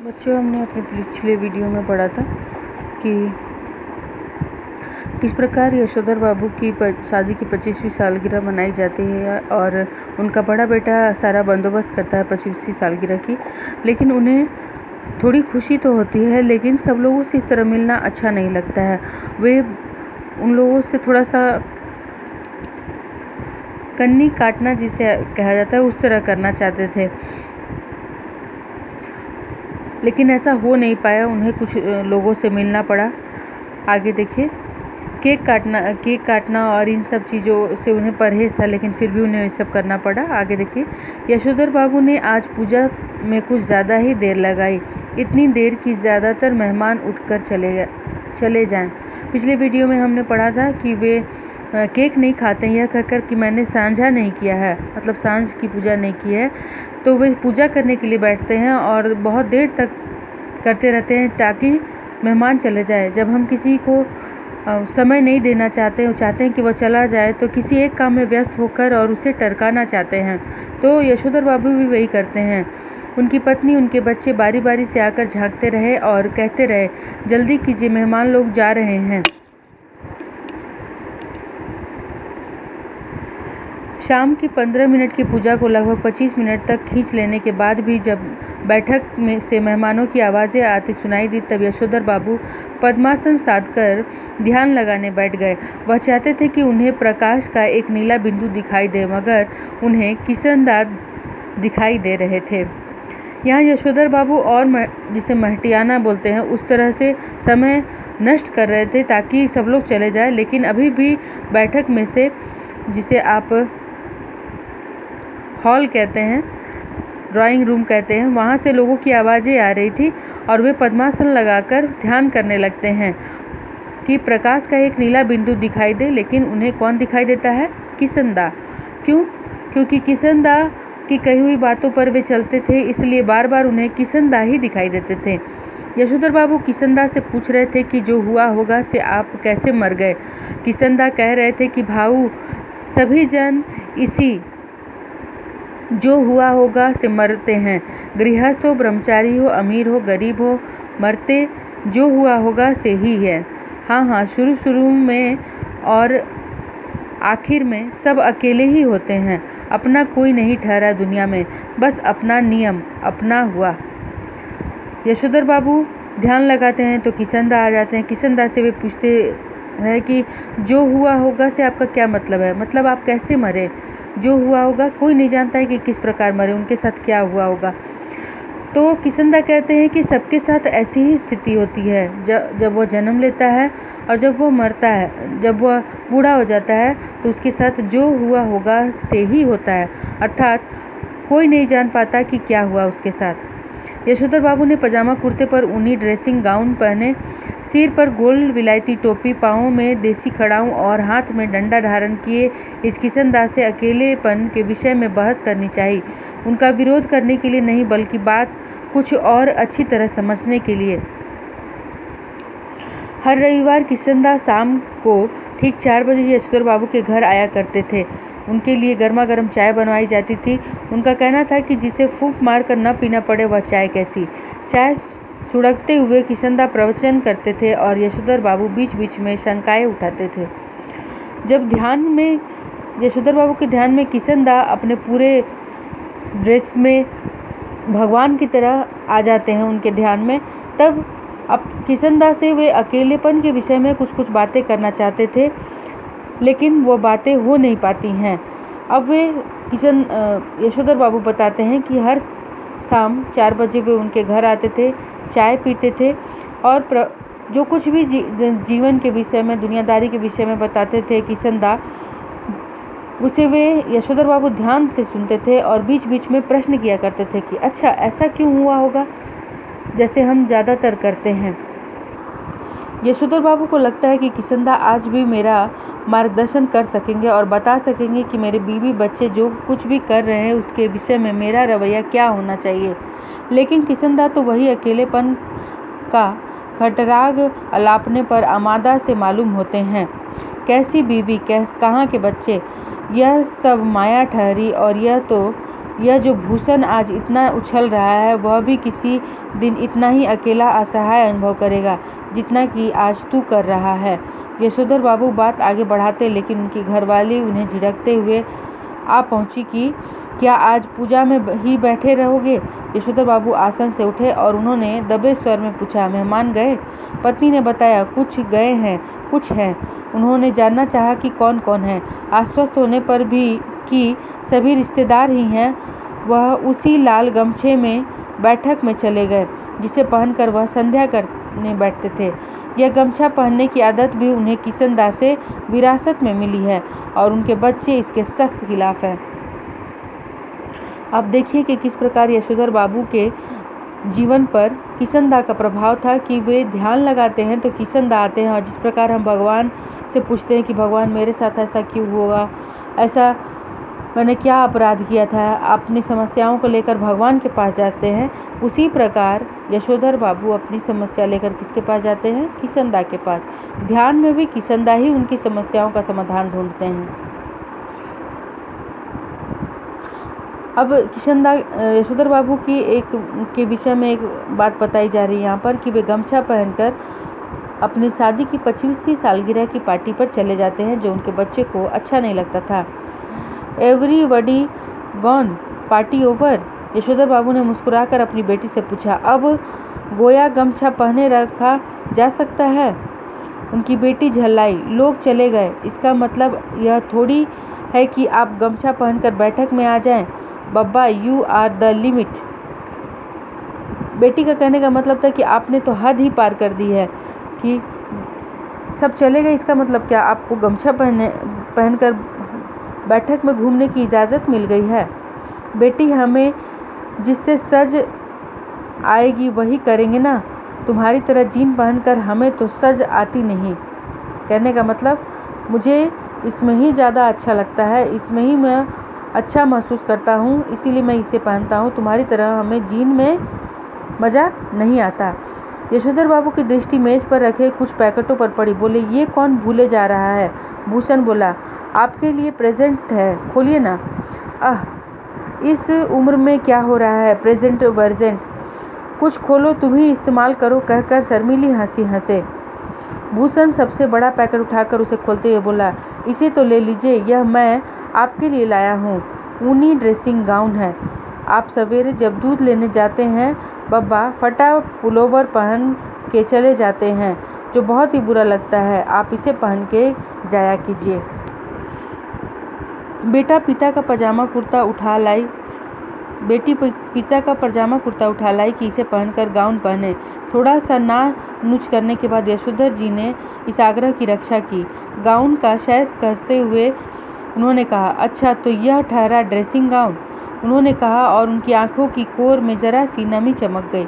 बच्चों, हमने अपने पिछले वीडियो में पढ़ा था कि किस प्रकार यशोधर बाबू की शादी की 25वीं सालगिरह मनाई जाती है और उनका बड़ा बेटा सारा बंदोबस्त करता है 25वीं सालगिरह की। लेकिन उन्हें थोड़ी खुशी तो होती है, लेकिन सब लोगों से इस तरह मिलना अच्छा नहीं लगता है। वे उन लोगों से थोड़ा सा कन्नी काटना जिसे कहा जाता है उस तरह करना चाहते थे, लेकिन ऐसा हो नहीं पाया। उन्हें कुछ लोगों से मिलना पड़ा। आगे देखिए, केक काटना और इन सब चीज़ों से उन्हें परहेज़ था, लेकिन फिर भी उन्हें ये सब करना पड़ा। आगे देखिए, यशोधर बाबू ने आज पूजा में कुछ ज़्यादा ही देर लगाई, इतनी देर कि ज़्यादातर मेहमान उठकर चले जाएं। पिछले वीडियो में हमने पढ़ा था कि वे केक नहीं खाते हैं, यह कहकर कि मैंने सांझा नहीं किया है, मतलब सांझ की पूजा नहीं की है। तो वे पूजा करने के लिए बैठते हैं और बहुत देर तक करते रहते हैं ताकि मेहमान चले जाए। जब हम किसी को समय नहीं देना चाहते हैं, चाहते हैं कि वह चला जाए, तो किसी एक काम में व्यस्त होकर और उसे टरकाना चाहते हैं, तो यशोधर बाबू भी वही करते हैं। उनकी पत्नी, उनके बच्चे बारी बारी से आकर झांकते रहे और कहते रहे, जल्दी कीजिए, मेहमान लोग जा रहे हैं। शाम की 15 मिनट की पूजा को लगभग 25 मिनट तक खींच लेने के बाद भी जब बैठक में से मेहमानों की आवाज़ें आती सुनाई दी, तब यशोधर बाबू पद्मासन साधकर ध्यान लगाने बैठ गए। वह चाहते थे कि उन्हें प्रकाश का एक नीला बिंदु दिखाई दे, मगर उन्हें किसनदा दिखाई दे रहे थे। यहाँ यशोधर बाबू और जिसे महटियाना बोलते हैं, उस तरह से समय नष्ट कर रहे थे ताकि सब लोग चले जाएं, लेकिन अभी भी बैठक में से, जिसे आप हॉल कहते हैं, ड्राइंग रूम कहते हैं, वहाँ से लोगों की आवाज़ें आ रही थी और वे पद्मासन लगाकर ध्यान करने लगते हैं कि प्रकाश का एक नीला बिंदु दिखाई दे। लेकिन उन्हें कौन दिखाई देता है? किसनदा। क्यों? क्योंकि किसनदा की कही हुई बातों पर वे चलते थे, इसलिए बार बार उन्हें किसनदा ही दिखाई देते थे। यशोधर बाबू किसनदा से पूछ रहे थे कि जो हुआ होगा से आप कैसे मर गए। किसनदा कह रहे थे कि भाऊ, सभी जन इसी जो हुआ होगा से मरते हैं। गृहस्थ हो, ब्रह्मचारी हो, अमीर हो, गरीब हो, मरते जो हुआ होगा से ही है। हाँ, शुरू में और आखिर में सब अकेले ही होते हैं। अपना कोई नहीं ठहरा दुनिया में, बस अपना नियम, अपना हुआ। यशोधर बाबू ध्यान लगाते हैं तो किसनदा आ जाते हैं। किसनदा से वे पूछते हैं कि जो हुआ होगा से आपका क्या मतलब है, मतलब आप कैसे मरे? जो हुआ होगा, कोई नहीं जानता है कि किस प्रकार मरे, उनके साथ क्या हुआ होगा। तो किसनदा कहते हैं कि सबके साथ ऐसी ही स्थिति होती है, जब वह जन्म लेता है और जब वह मरता है, जब वह बूढ़ा हो जाता है, तो उसके साथ जो हुआ होगा से ही होता है, अर्थात कोई नहीं जान पाता कि क्या हुआ उसके साथ। यशोधर बाबू ने पजामा कुर्ते पर ऊनी ड्रेसिंग गाउन पहने, सिर पर गोल विलायती टोपी, पाँवों में देसी खड़ाऊँ और हाथ में डंडा धारण किए इस किसनदा से अकेलेपन के विषय में बहस करनी चाहिए। उनका विरोध करने के लिए नहीं, बल्कि बात कुछ और अच्छी तरह समझने के लिए। हर रविवार किसनदा शाम को ठीक 4 बजे यशोधर बाबू के घर आया करते थे। उनके लिए गर्मा गर्म चाय बनवाई जाती थी। उनका कहना था कि जिसे फूंक मार कर न पीना पड़े वह चाय कैसी। चाय सुड़कते हुए किसनदा प्रवचन करते थे और यशोधर बाबू बीच बीच में शंकाएं उठाते थे। जब यशोधर बाबू के ध्यान में किसनदा अपने पूरे ड्रेस में भगवान की तरह आ जाते हैं उनके ध्यान में, तब अब किसनदा से वे अकेलेपन के विषय में कुछ कुछ बातें करना चाहते थे, लेकिन वो बातें हो नहीं पाती हैं। अब वे यशोधर बाबू बताते हैं कि हर शाम 4 बजे वे उनके घर आते थे, चाय पीते थे और जो कुछ भी जीवन के विषय में, दुनियादारी के विषय में बताते थे किसनदा, उसे वे यशोधर बाबू ध्यान से सुनते थे और बीच बीच में प्रश्न किया करते थे कि अच्छा ऐसा क्यों हुआ होगा, जैसे हम ज़्यादातर करते हैं। यशोधर बाबू को लगता है कि किसनदा आज भी मेरा मार्गदर्शन कर सकेंगे और बता सकेंगे कि मेरे बीवी बच्चे जो कुछ भी कर रहे हैं उसके विषय में मेरा रवैया क्या होना चाहिए। लेकिन किसनदा तो वही अकेलेपन का खटराग अलापने पर आमादा से मालूम होते हैं। कैसी बीवी, कहाँ के बच्चे, यह सब माया ठहरी और यह तो यह जो भूषण आज इतना उछल रहा है वह भी किसी दिन इतना ही अकेला असहाय अनुभव करेगा जितना कि आज तू कर रहा है। यशोधर बाबू बात आगे बढ़ाते, लेकिन उनकी घरवाली उन्हें झिड़कते हुए आ पहुंची कि क्या आज पूजा में ही बैठे रहोगे? यशोधर बाबू आसन से उठे और उन्होंने दबे स्वर में पूछा, मेहमान गए? पत्नी ने बताया, कुछ गए हैं, कुछ हैं। उन्होंने जानना चाहा कि कौन कौन है। आश्वस्त होने पर भी कि सभी रिश्तेदार ही हैं, वह उसी लाल गमछे में बैठक में चले गए जिसे पहनकर वह संध्या करने बैठते थे। यह गमछा पहनने की आदत भी उन्हें किशन दास से विरासत में मिली है और उनके बच्चे इसके सख्त खिलाफ हैं। अब देखिए कि किस प्रकार यशोधर बाबू के जीवन पर किशन दा का प्रभाव था कि वे ध्यान लगाते हैं तो किशन दा आते हैं। और जिस प्रकार हम भगवान से पूछते हैं कि भगवान मेरे साथ ऐसा क्यों होगा, ऐसा मैंने क्या अपराध किया था, अपनी समस्याओं को लेकर भगवान के पास जाते हैं, उसी प्रकार यशोधर बाबू अपनी समस्या लेकर किसके पास जाते हैं? किशन दा के पास। ध्यान में भी किशन दा ही उनकी समस्याओं का समाधान ढूंढते हैं। अब यशोधर बाबू की के विषय में एक बात बताई जा रही है यहाँ पर कि वे गमछा पहनकर अपनी शादी की 25वीं सालगिरह की पार्टी पर चले जाते हैं, जो उनके बच्चे को अच्छा नहीं लगता था। Everybody gone, party over? Yashodhar बाबू ने मुस्कुराकर अपनी बेटी से पूछा। अब गोया गमछा पहने रखा जा सकता है? उनकी बेटी झल्लाई। लोग चले गए, इसका मतलब यह थोड़ी है कि आप गमछा पहनकर बैठक में आ जाएं। बब्बा, यू आर द लिमिट। बेटी का कहने का मतलब था कि आपने तो हद ही पार कर दी है कि सब चले गए, इसका मतलब क्या आपको गमछा पहनकर बैठक में घूमने की इजाज़त मिल गई है? बेटी, हमें जिससे सज आएगी वही करेंगे ना, तुम्हारी तरह जीन पहनकर हमें तो सज आती नहीं। कहने का मतलब मुझे इसमें ही ज़्यादा अच्छा लगता है, इसमें ही मैं अच्छा महसूस करता हूँ, इसीलिए मैं इसे पहनता हूँ। तुम्हारी तरह हमें जीन में मज़ा नहीं आता। यशोधर बाबू की दृष्टि मेज पर रखे कुछ पैकेटों पर पड़ी। बोले, ये कौन भूले जा रहा है? भूषण बोला, आपके लिए प्रेजेंट है, खोलिए ना। इस उम्र में क्या हो रहा है? प्रेजेंट वर्जेंट, कुछ खोलो, तुम ही इस्तेमाल करो, कहकर शर्मीली हंसी हंसे। भूषण सबसे बड़ा पैकेट उठाकर उसे खोलते हुए बोला, इसे तो ले लीजिए, यह मैं आपके लिए लाया हूँ। ऊनी ड्रेसिंग गाउन है। आप सवेरे जब दूध लेने जाते हैं बब्बा, फटा पुलोवर पहन के चले जाते हैं, जो बहुत ही बुरा लगता है। आप इसे पहन के जाया कीजिए। बेटी पिता का पजामा कुर्ता उठा लाई कि इसे पहनकर गाउन पहने। थोड़ा सा ना नुच करने के बाद यशोधर जी ने इस आग्रह की रक्षा की। गाउन का शैस कसते हुए उन्होंने कहा, अच्छा तो यह ठहरा ड्रेसिंग गाउन? उन्होंने कहा और उनकी आंखों की कोर में जरा सी नमी चमक गई।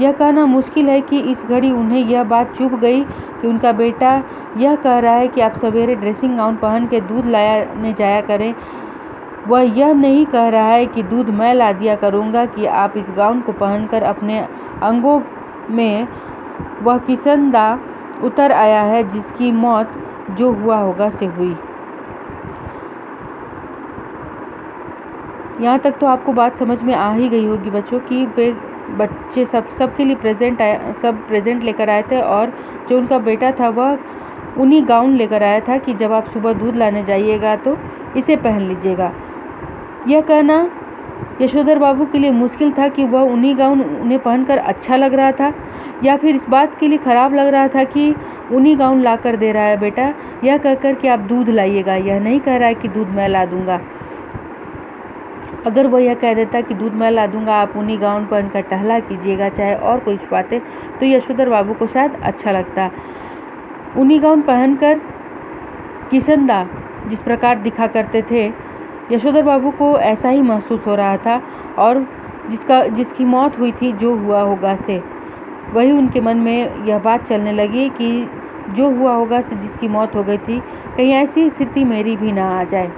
यह कहना मुश्किल है कि इस घड़ी उन्हें यह बात चुभ गई कि उनका बेटा यह कह रहा है कि आप सवेरे ड्रेसिंग गाउन पहन के दूध लाने जाया करें। वह यह नहीं कह रहा है कि दूध मैं ला दिया करूँगा कि आप इस गाउन को पहनकर अपने अंगों में वह किशन दा उतर आया है जिसकी मौत जो हुआ होगा से हुई। यहाँ तक तो आपको बात समझ में आ ही गई होगी बच्चों कि वे बच्चे सबके लिए प्रेजेंट लेकर आए थे और जो उनका बेटा था वह उन्हीं गाउन लेकर आया था कि जब आप सुबह दूध लाने जाइएगा तो इसे पहन लीजिएगा। यह कहना यशोधर बाबू के लिए मुश्किल था कि वह उन्हीं गाउन उन्हें पहनकर अच्छा लग रहा था या फिर इस बात के लिए ख़राब लग रहा था कि उन्हीं गाउन ला कर दे रहा है बेटा यह कहकर कि आप दूध लाइएगा। यह नहीं कह रहा है कि दूध मैं ला दूंगा। अगर वह यह कह देता कि दूध मैं ला दूंगा, आप उन्हीं गाउन पहनकर टहला कीजिएगा, चाहे और कोई बातें, तो यशोधर बाबू को शायद अच्छा लगता। उन्हीं गाउन पहनकर किशन दा जिस प्रकार दिखा करते थे, यशोधर बाबू को ऐसा ही महसूस हो रहा था और जिसकी मौत हुई थी जो हुआ होगा से, वही उनके मन में यह बात चलने लगी कि जो हुआ होगा से जिसकी मौत हो गई थी, कहीं ऐसी स्थिति मेरी भी ना आ जाए।